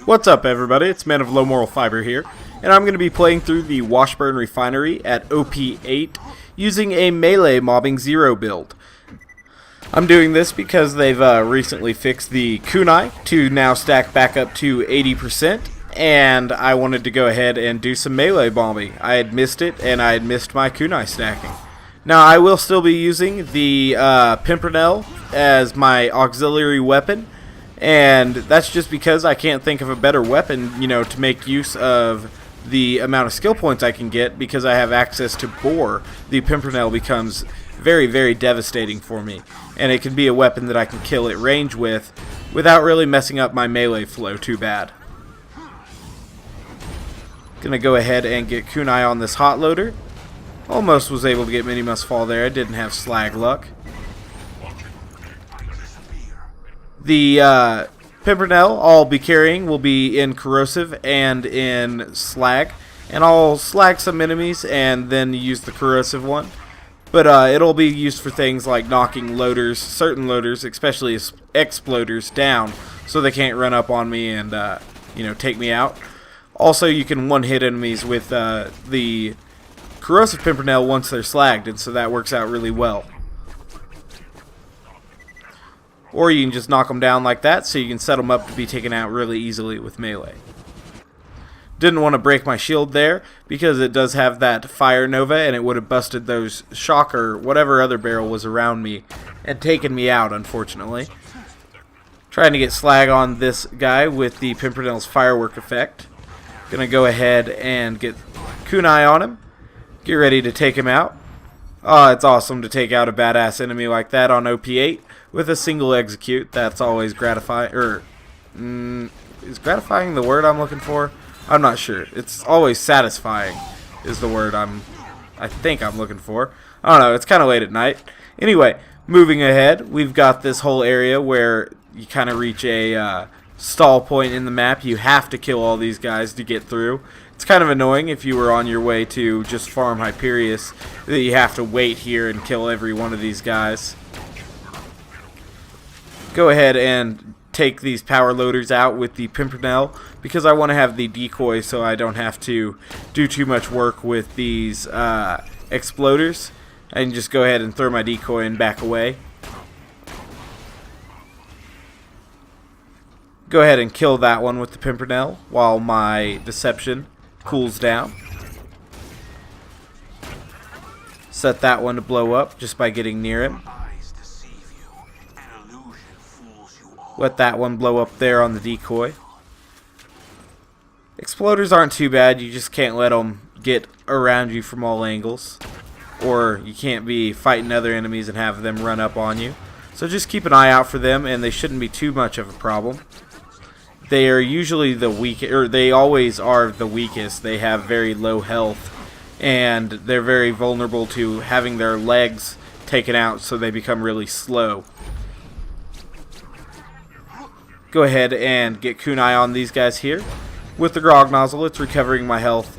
What's up, everybody? It's Man of Low Moral Fiber here, and I'm going to be playing through the Washburne refinery at OP8 using a melee mobbing Zer0 build. I'm doing this because they've recently fixed the kunai to now stack back up to 80%, and I wanted to go ahead and do some melee bombing. I had missed it, and I had missed my kunai stacking. Now, I will still be using the Pimpernel as my auxiliary weapon, and that's just because I can't think of a better weapon, to make use of the amount of skill points I can get because I have access to Boar. The Pimpernel becomes very, very devastating for me, and it can be a weapon that I can kill at range with without really messing up my melee flow too bad. Gonna go ahead and get kunai on this hot loader. Almost was able to get Mini Must Fall there. I didn't have slag luck. The Pimpernel I'll be carrying will be in corrosive and in slag, and I'll slag some enemies and then use the corrosive one. But it'll be used for things like knocking loaders, certain loaders, especially exploders, down so they can't run up on me and take me out. Also, you can one-hit enemies with the corrosive Pimpernel once they're slagged, and so that works out really well. Or you can just knock them down like that, so you can set them up to be taken out really easily with melee. Didn't want to break my shield there, because it does have that fire nova, and it would have busted those shock or whatever other barrel was around me, and taken me out, unfortunately. Trying to get slag on this guy with the Pimpernel's firework effect. Gonna go ahead and get kunai on him. Get ready to take him out. Oh, it's awesome to take out a badass enemy like that on OP8 with a single execute. That's always gratifying. Is gratifying the word I'm looking for? I'm not sure. It's always satisfying is the word I think I'm looking for. I don't know. It's kind of late at night. Anyway, moving ahead, we've got this whole area where you kind of reach a stall point in the map. You have to kill all these guys to get through. It's kind of annoying if you were on your way to just farm Hyperius that you have to wait here and kill every one of these guys. Go ahead and take these power loaders out with the Pimpernel because I want to have the decoy so I don't have to do too much work with these exploders. I can just go ahead and throw my decoy and back away. Go ahead and kill that one with the Pimpernel while my deception cools down. Set that one to blow up just by getting near him. Let that one blow up there on the decoy. Exploders aren't too bad, you just can't let them get around you from all angles. Or you can't be fighting other enemies and have them run up on you. So just keep an eye out for them, and they shouldn't be too much of a problem. They are usually the weakest, or they always are the weakest. They have very low health, and they're very vulnerable to having their legs taken out, so they become really slow. Go ahead and get kunai on these guys here. With the grog nozzle, it's recovering my health,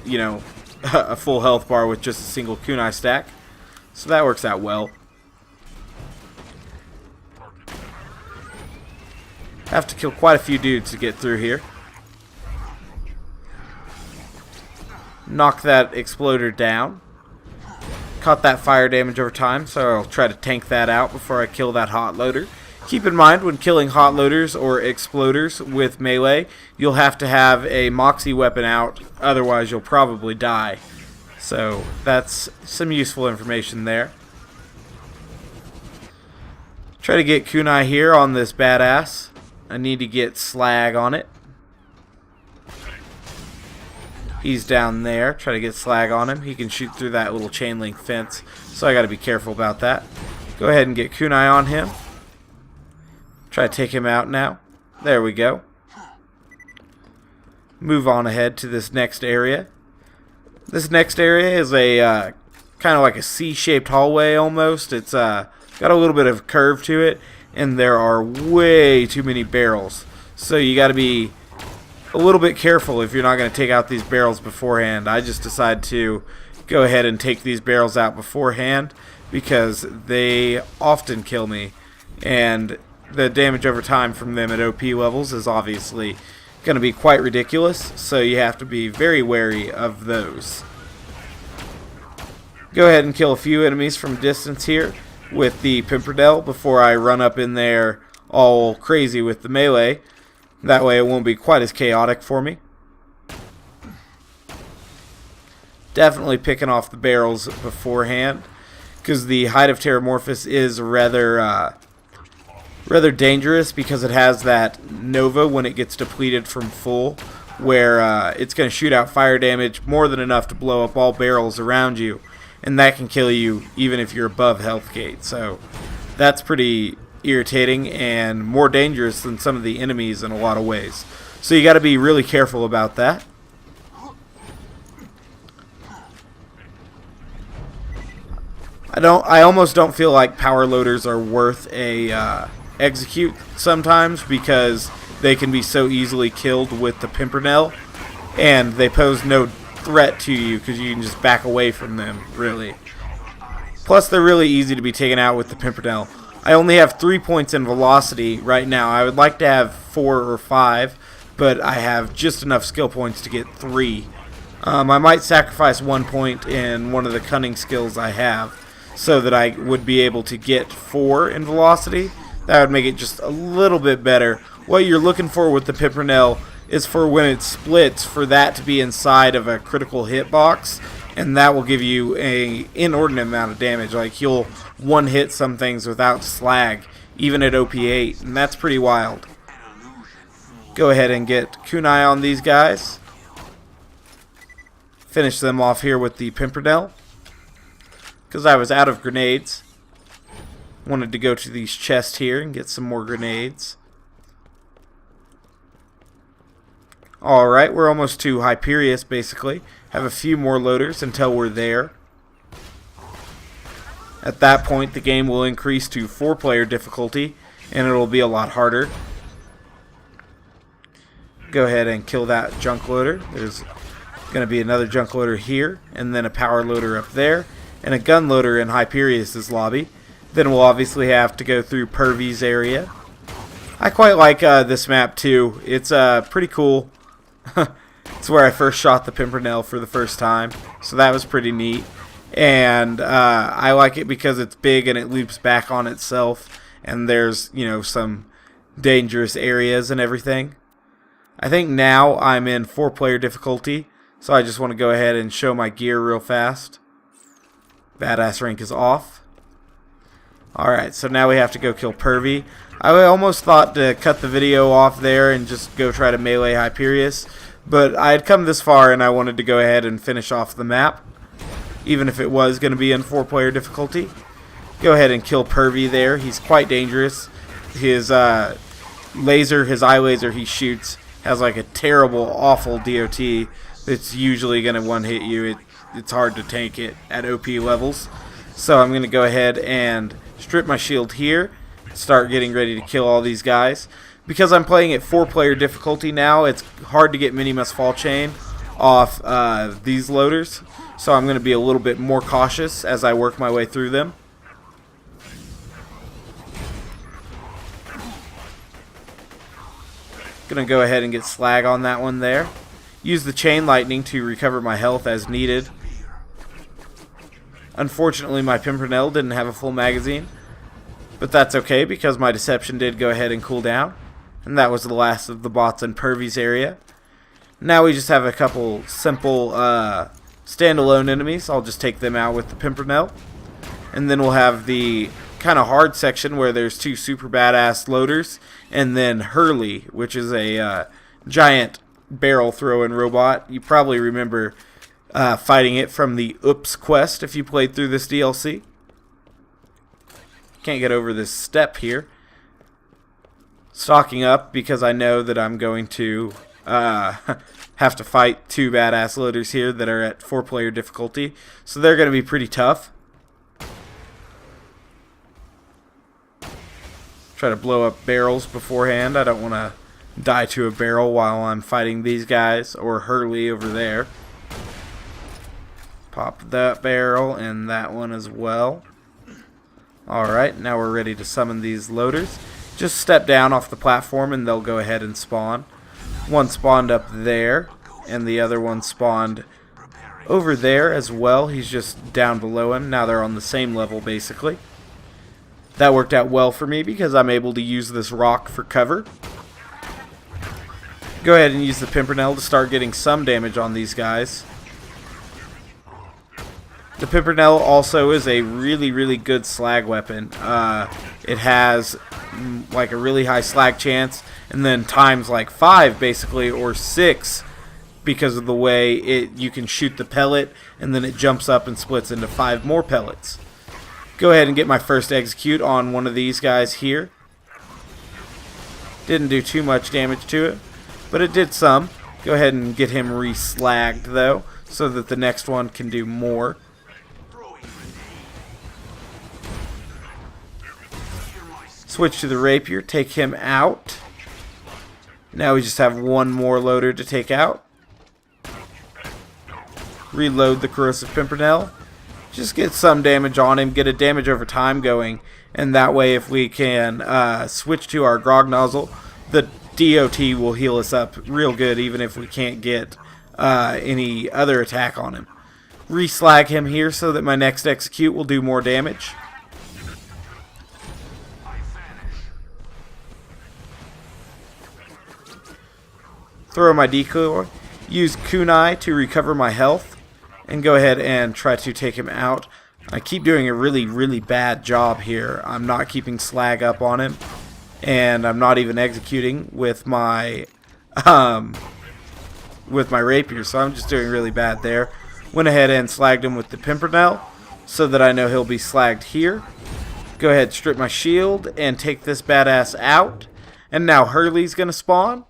a full health bar with just a single kunai stack. So that works out well. Have to kill quite a few dudes to get through here. Knock that exploder down. Caught that fire damage over time, so I'll try to tank that out before I kill that hot loader. Keep in mind when killing hot loaders or exploders with melee, you'll have to have a moxie weapon out, otherwise you'll probably die. So that's some useful information there. Try to get kunai here on this badass. I need to get slag on it. He's down there. Try to get slag on him. He can shoot through that little chain link fence, so I got to be careful about that. Go ahead and get kunai on him. Try to take him out now. There we go. Move on ahead to this next area. This next area is a kind of like a C-shaped hallway almost. It's got a little bit of curve to it, and there are way too many barrels. So you got to be a little bit careful if you're not going to take out these barrels beforehand. I just decided to go ahead and take these barrels out beforehand because they often kill me, and the damage over time from them at OP levels is obviously going to be quite ridiculous, so you have to be very wary of those. Go ahead and kill a few enemies from distance here with the Pimpernel before I run up in there all crazy with the melee. That way it won't be quite as chaotic for me. Definitely picking off the barrels beforehand, because the Hide of Terramorphous is rather dangerous, because it has that Nova when it gets depleted from full, where it's going to shoot out fire damage more than enough to blow up all barrels around you, and that can kill you even if you're above health gate. So that's pretty irritating and more dangerous than some of the enemies in a lot of ways. So you got to be really careful about that. I almost don't feel like power loaders are worth a execute sometimes, because they can be so easily killed with the Pimpernel, and they pose no threat to you because you can just back away from them, really. Plus, they're really easy to be taken out with the Pimpernel. I only have 3 points in velocity right now. I would like to have 4 or 5, but I have just enough skill points to get 3. I might sacrifice 1 point in one of the cunning skills I have, so that I would be able to get 4 in velocity. That would make it just a little bit better. What you're looking for with the Pimpernel is for when it splits, for that to be inside of a critical hit box, and that will give you an inordinate amount of damage. Like, you'll one-hit some things without slag, even at OP8, and that's pretty wild. Go ahead and get kunai on these guys. Finish them off here with the Pimpernel, because I was out of grenades. Wanted to go to these chests here and get some more grenades. Alright, we're almost to Hyperius, basically. Have a few more loaders until we're there. At that point, the game will increase to 4-player difficulty, and it'll be a lot harder. Go ahead and kill that junk loader. There's going to be another junk loader here, and then a power loader up there, and a gun loader in Hyperius' lobby. Then we'll obviously have to go through Purvy's area. I quite like this map too. It's pretty cool. It's where I first shot the Pimpernel for the first time, so that was pretty neat. And I like it because it's big and it loops back on itself, and there's, you know, some dangerous areas and everything. I think now I'm in 4-player difficulty, so I just want to go ahead and show my gear real fast. Badass rank is off. Alright, so now we have to go kill Purvy. I almost thought to cut the video off there and just go try to melee Hyperius, but I had come this far and I wanted to go ahead and finish off the map, even if it was going to be in 4-player difficulty. Go ahead and kill Purvy there. He's quite dangerous. His laser, his eye laser he shoots, has like a terrible, awful DOT that's usually going to one-hit you. It's hard to tank it at OP levels. So I'm going to go ahead and strip my shield here, start getting ready to kill all these guys. Because I'm playing at 4-player difficulty now, it's hard to get Mini Must Fall Chain off these loaders. So I'm going to be a little bit more cautious as I work my way through them. Going to go ahead and get slag on that one there. Use the chain lightning to recover my health as needed. Unfortunately, my Pimpernel didn't have a full magazine, but that's okay because my deception did go ahead and cool down, and that was the last of the bots in Purvy's area. Now we just have a couple simple standalone enemies. I'll just take them out with the Pimpernel, and then we'll have the kind of hard section where there's 2 super badass loaders, and then Hurley, which is a giant barrel throwing robot. You probably remember fighting it from the Oops quest if you played through this DLC. Can't get over this step here. Stocking up because I know that I'm going to have to fight 2 badass loaders here that are at 4-player difficulty, so they're going to be pretty tough. Try to blow up barrels beforehand. I don't want to die to a barrel while I'm fighting these guys or Hurley over there. Pop that barrel and that one as well. Alright, now we're ready to summon these loaders. Just step down off the platform and they'll go ahead and spawn. One spawned up there, and the other one spawned over there as well. He's just down below him. Now they're on the same level basically. That worked out well for me because I'm able to use this rock for cover. Go ahead and use the Pimpernel to start getting some damage on these guys. The Pimpernel also is a really good slag weapon. It has like a really high slag chance, and then times like 5 basically, or 6, because of the way you can shoot the pellet and then it jumps up and splits into 5 more pellets. Go ahead and get my first execute on one of these guys here. Didn't do too much damage to it, but it did some. Go ahead and get him re-slagged though, so that the next one can do more. Switch to the rapier, take him out. Now we just have one more loader to take out. Reload the corrosive Pimpernel. Just get some damage on him, get a damage over time going, and that way if we can switch to our grog nozzle, the DOT will heal us up real good even if we can't get any other attack on him. Reslag him here so that my next execute will do more damage. Throw my decoy, use kunai to recover my health, and go ahead and try to take him out. I keep doing a really bad job here. I'm not keeping slag up on him, and I'm not even executing with my rapier, so I'm just doing really bad there. Went ahead and slagged him with the Pimpernel so that I know he'll be slagged here. Go ahead, strip my shield and take this badass out. And now Hurley's gonna spawn.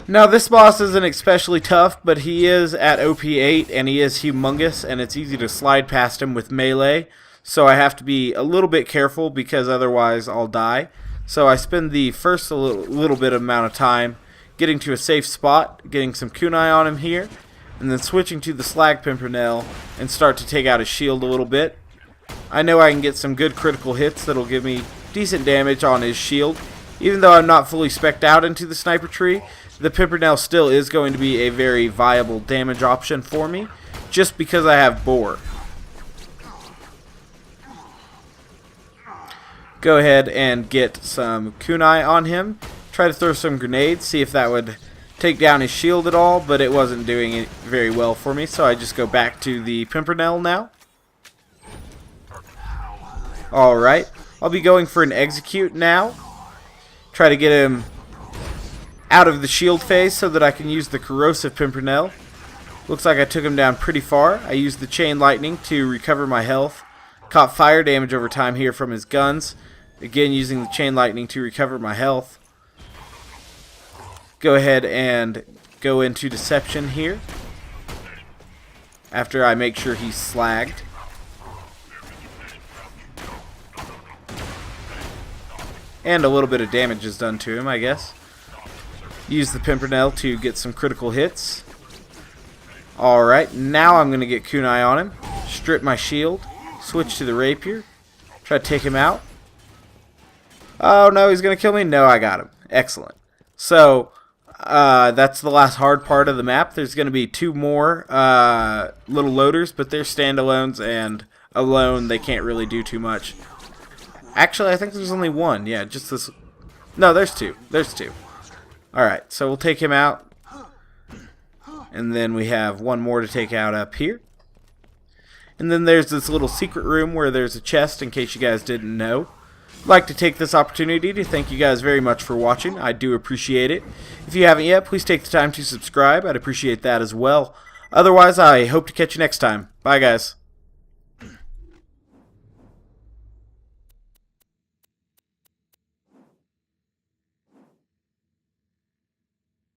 Now this boss isn't especially tough, but he is at OP8 and he is humongous, and it's easy to slide past him with melee, so I have to be a little bit careful because otherwise I'll die. So I spend the first little bit amount of time getting to a safe spot, getting some kunai on him here, and then switching to the slag Pimpernel and start to take out his shield a little bit. I know I can get some good critical hits that'll give me decent damage on his shield. Even though I'm not fully spec'd out into the sniper tree, the Pimpernel still is going to be a very viable damage option for me, just because I have Boar. Go ahead and get some kunai on him. Try to throw some grenades, see if that would take down his shield at all, but it wasn't doing it very well for me, so I just go back to the Pimpernel now. Alright, I'll be going for an execute now. Try to get him out of the shield phase so that I can use the corrosive Pimpernel. Looks like I took him down pretty far. I used the chain lightning to recover my health. Caught fire damage over time here from his guns. Again, using the chain lightning to recover my health. Go ahead and go into deception here after I make sure he's slagged. And a little bit of damage is done to him, I guess. Use the Pimpernel to get some critical hits. Alright, now I'm going to get kunai on him. Strip my shield. Switch to the rapier. Try to take him out. Oh no, he's going to kill me? No, I got him. Excellent. So, that's the last hard part of the map. There's going to be 2 more little loaders, but they're standalones, and alone they can't really do too much. Actually, I think there's only 1. Yeah, just this. No, there's 2. There's 2. Alright, so we'll take him out. And then we have 1 more to take out up here. And then there's this little secret room where there's a chest, in case you guys didn't know. I'd like to take this opportunity to thank you guys very much for watching. I do appreciate it. If you haven't yet, please take the time to subscribe. I'd appreciate that as well. Otherwise, I hope to catch you next time. Bye, guys.